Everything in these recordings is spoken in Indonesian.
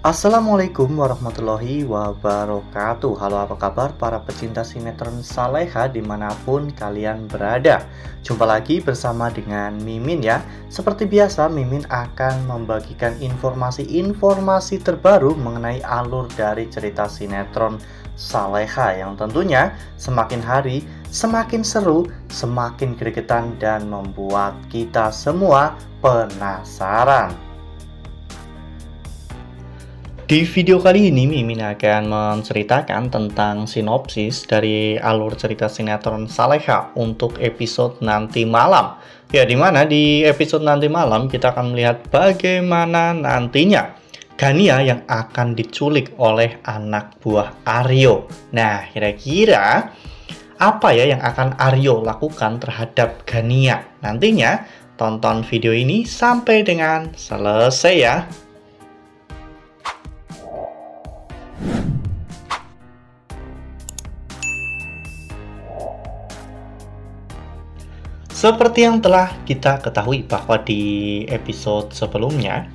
Assalamualaikum warahmatullahi wabarakatuh. Halo, apa kabar para pecinta sinetron Saleha dimanapun kalian berada. Jumpa lagi bersama dengan Mimin ya. Seperti biasa, Mimin akan membagikan informasi-informasi terbaru mengenai alur dari cerita sinetron Saleha yang tentunya semakin hari semakin seru, semakin gregetan, dan membuat kita semua penasaran. Di video kali ini, Mimin akan menceritakan tentang sinopsis dari alur cerita sinetron Saleha untuk episode nanti malam. Ya, dimana di episode nanti malam kita akan melihat bagaimana nantinya Gania yang akan diculik oleh anak buah Aryo. Nah, kira-kira apa ya yang akan Aryo lakukan terhadap Gania? Nantinya, tonton video ini sampai dengan selesai ya. Seperti yang telah kita ketahui bahwa di episode sebelumnya,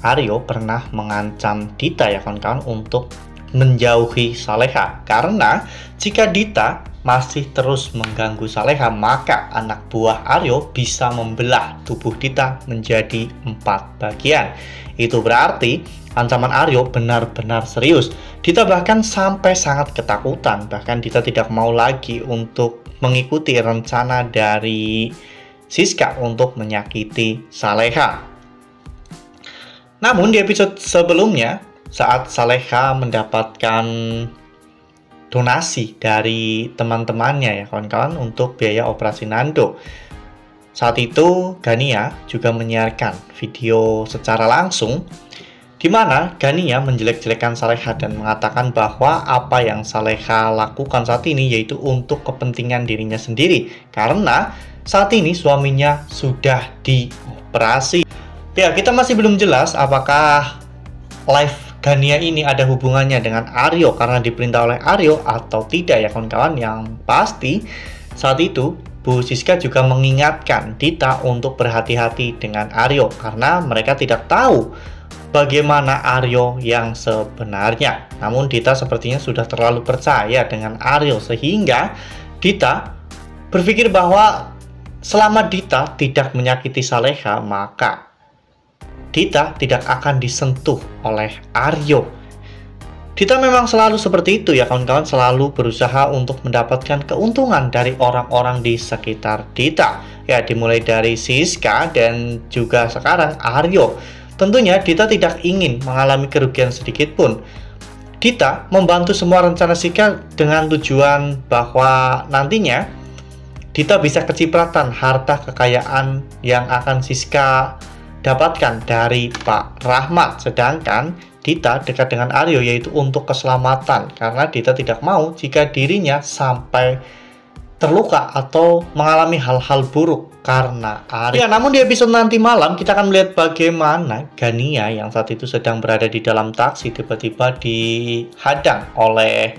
Aryo pernah mengancam Dita ya kawan-kawan untuk menjauhi Saleha. Karena jika Dita masih terus mengganggu Saleha, maka anak buah Aryo bisa membelah tubuh Dita menjadi 4 bagian. Itu berarti ancaman Aryo benar-benar serius. Dita bahkan sampai sangat ketakutan. Bahkan Dita tidak mau lagi untuk mengikuti rencana dari Siska untuk menyakiti Saleha. Namun di episode sebelumnya, saat Saleha mendapatkan donasi dari teman-temannya ya kawan-kawan untuk biaya operasi Nando, saat itu Gania juga menyiarkan video secara langsung di mana Gania menjelek-jelekan Saleha dan mengatakan bahwa apa yang Saleha lakukan saat ini yaitu untuk kepentingan dirinya sendiri karena saat ini suaminya sudah dioperasi. Ya, kita masih belum jelas apakah live Gania ini ada hubungannya dengan Aryo karena diperintah oleh Aryo atau tidak ya kawan-kawan. Yang pasti saat itu Bu Siska juga mengingatkan Dita untuk berhati-hati dengan Aryo karena mereka tidak tahu bagaimana Aryo yang sebenarnya. Namun Dita sepertinya sudah terlalu percaya dengan Aryo sehingga Dita berpikir bahwa selama Dita tidak menyakiti Saleha, maka Dita tidak akan disentuh oleh Aryo. Dita memang selalu seperti itu ya kawan-kawan, selalu berusaha untuk mendapatkan keuntungan dari orang-orang di sekitar Dita. Ya, dimulai dari Siska dan juga sekarang Aryo. Tentunya Dita tidak ingin mengalami kerugian sedikit pun. Dita membantu semua rencana Siska dengan tujuan bahwa nantinya Dita bisa kecipratan harta kekayaan yang akan Siska dapatkan dari Pak Rahmat. Sedangkan Dita dekat dengan Aryo yaitu untuk keselamatan karena Dita tidak mau jika dirinya sampai terluka atau mengalami hal-hal buruk karena Aryo. Ya, namun di episode nanti malam kita akan melihat bagaimana Gania yang saat itu sedang berada di dalam taksi tiba-tiba dihadang oleh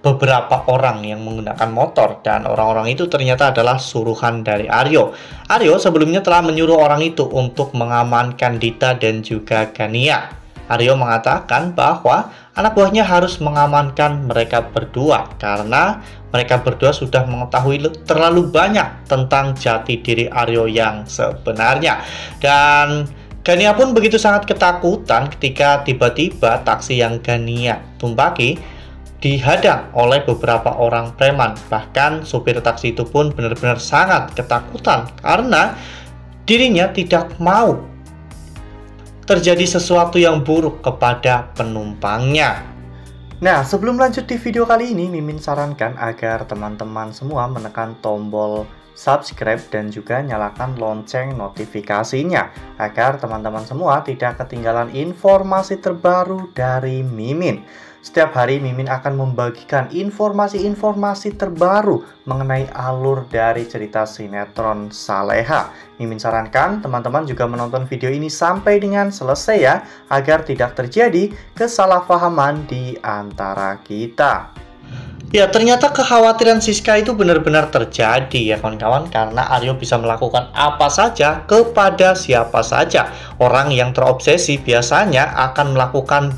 beberapa orang yang menggunakan motor dan orang-orang itu ternyata adalah suruhan dari Aryo. Aryo sebelumnya telah menyuruh orang itu untuk mengamankan Dita dan juga Gania. Aryo mengatakan bahwa anak buahnya harus mengamankan mereka berdua karena mereka berdua sudah mengetahui terlalu banyak tentang jati diri Aryo yang sebenarnya. Dan Gania pun begitu sangat ketakutan ketika tiba-tiba taksi yang Gania tumpaki dihadang oleh beberapa orang preman. Bahkan supir taksi itu pun benar-benar sangat ketakutan karena dirinya tidak mau terjadi sesuatu yang buruk kepada penumpangnya. Nah, sebelum lanjut di video kali ini, Mimin sarankan agar teman-teman semua menekan tombol subscribe dan juga nyalakan lonceng notifikasinya agar teman-teman semua tidak ketinggalan informasi terbaru dari Mimin. Setiap hari Mimin akan membagikan informasi-informasi terbaru mengenai alur dari cerita sinetron Saleha. Mimin sarankan teman-teman juga menonton video ini sampai dengan selesai ya, agar tidak terjadi kesalahpahaman di antara kita. Ya, ternyata kekhawatiran Siska itu benar-benar terjadi ya kawan-kawan, karena Aryo bisa melakukan apa saja kepada siapa saja. Orang yang terobsesi biasanya akan melakukan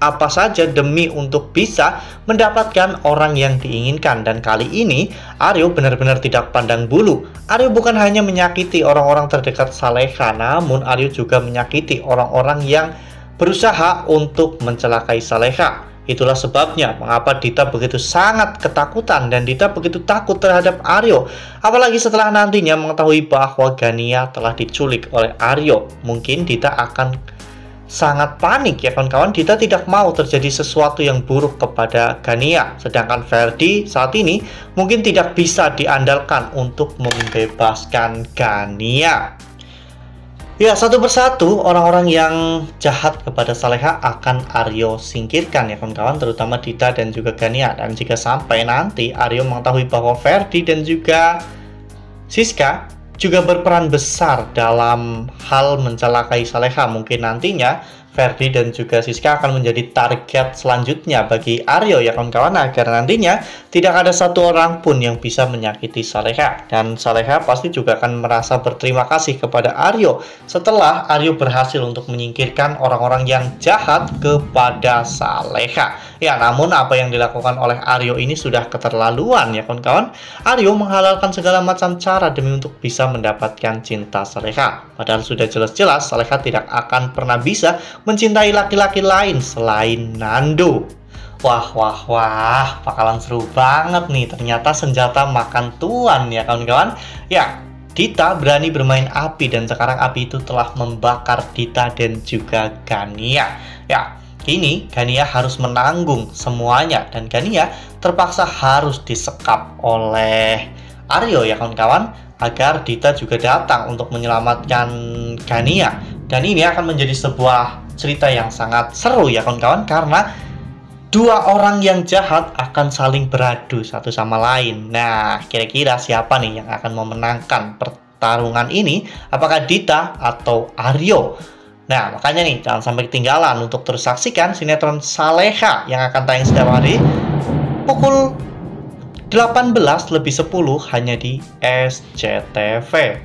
apa saja demi untuk bisa mendapatkan orang yang diinginkan. Dan kali ini Aryo benar-benar tidak pandang bulu. Aryo bukan hanya menyakiti orang-orang terdekat Saleha, namun Aryo juga menyakiti orang-orang yang berusaha untuk mencelakai Saleha. Itulah sebabnya mengapa Dita begitu sangat ketakutan dan Dita begitu takut terhadap Aryo. Apalagi setelah nantinya mengetahui bahwa Gania telah diculik oleh Aryo. Mungkin Dita akan sangat panik ya kawan-kawan. Dita tidak mau terjadi sesuatu yang buruk kepada Gania. Sedangkan Ferdi saat ini mungkin tidak bisa diandalkan untuk membebaskan Gania. Ya, satu persatu orang-orang yang jahat kepada Saleha akan Aryo singkirkan ya kawan-kawan, terutama Dita dan juga Gania. Dan jika sampai nanti Aryo mengetahui bahwa Ferdi dan juga Siska juga berperan besar dalam hal mencelakai Saleha, mungkin nantinya Ferdi dan juga Siska akan menjadi target selanjutnya bagi Aryo ya kawan-kawan, agar nantinya tidak ada satu orang pun yang bisa menyakiti Saleha. Dan Saleha pasti juga akan merasa berterima kasih kepada Aryo setelah Aryo berhasil untuk menyingkirkan orang-orang yang jahat kepada Saleha. Ya, namun apa yang dilakukan oleh Aryo ini sudah keterlaluan ya kawan-kawan. Aryo menghalalkan segala macam cara demi untuk bisa mendapatkan cinta Saleha. Padahal sudah jelas-jelas Saleha tidak akan pernah bisa mencintai laki-laki lain selain Nando. Wah, bakalan seru banget nih. Ternyata senjata makan tuan ya kawan-kawan. Ya, Dita berani bermain api dan sekarang api itu telah membakar Dita dan juga Gania. Ya, kini Gania harus menanggung semuanya dan Gania terpaksa harus disekap oleh Aryo ya kawan-kawan, agar Dita juga datang untuk menyelamatkan Gania. Dan ini akan menjadi sebuah cerita yang sangat seru ya kawan-kawan, karena dua orang yang jahat akan saling beradu satu sama lain. Nah, kira-kira siapa nih yang akan memenangkan pertarungan ini? Apakah Dita atau Aryo? Nah, makanya nih jangan sampai ketinggalan untuk terus saksikan sinetron Saleha yang akan tayang setiap hari pukul 18:10 hanya di SCTV.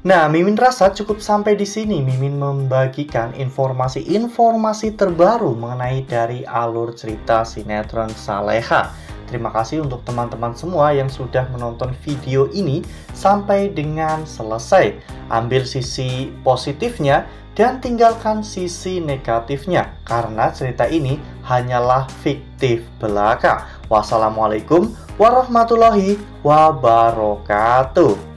Nah, Mimin rasa cukup sampai di sini. Mimin membagikan informasi-informasi terbaru mengenai dari alur cerita sinetron Saleha. Terima kasih untuk teman-teman semua yang sudah menonton video ini sampai dengan selesai. Ambil sisi positifnya dan tinggalkan sisi negatifnya, karena cerita ini hanyalah fiktif belaka. Wassalamualaikum warahmatullahi wabarakatuh.